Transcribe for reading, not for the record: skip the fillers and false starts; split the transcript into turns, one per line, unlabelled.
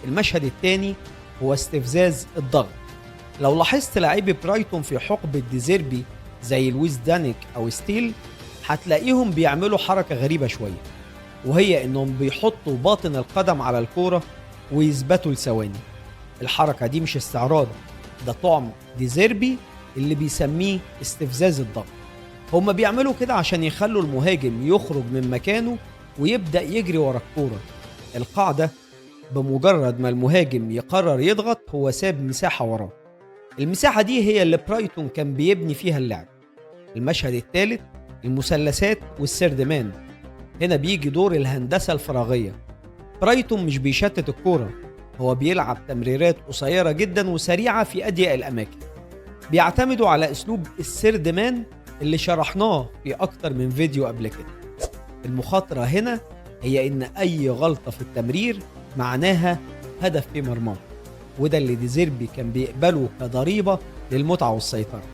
المشهد الثاني هو استفزاز الضغط. لو لاحظت لاعبي برايتون في حقبة ديزيربي زي لويس دانيك أو ستيل، هتلاقيهم بيعملوا حركة غريبة شوية، وهي إنهم بيحطوا باطن القدم على الكورة ويثبتوا لثواني. الحركة دي مش استعراض، ده طعم ديزيربي اللي بيسميه استفزاز الضغط. هما بيعملوا كده عشان يخلوا المهاجم يخرج من مكانه ويبدأ يجري ورا الكورة. القاعدة بمجرد ما المهاجم يقرر يضغط هو ساب مساحة وراه. المساحة دي هي اللي برايتون كان بيبني فيها اللعب. المشهد الثالث المثلثات والسردمان. هنا بيجي دور الهندسة الفراغية. برايتون مش بيشتت الكورة، هو بيلعب تمريرات قصيرة جدا وسريعة في أضيق الأماكن. بيعتمدوا على أسلوب السردمان اللي شرحناه في أكتر من فيديو قبل كده. المخاطرة هنا هي إن أي غلطة في التمرير معناها هدف في مرماه، وده اللي ديزيربي كان بيقبله كضريبة للمتعة والسيطرة.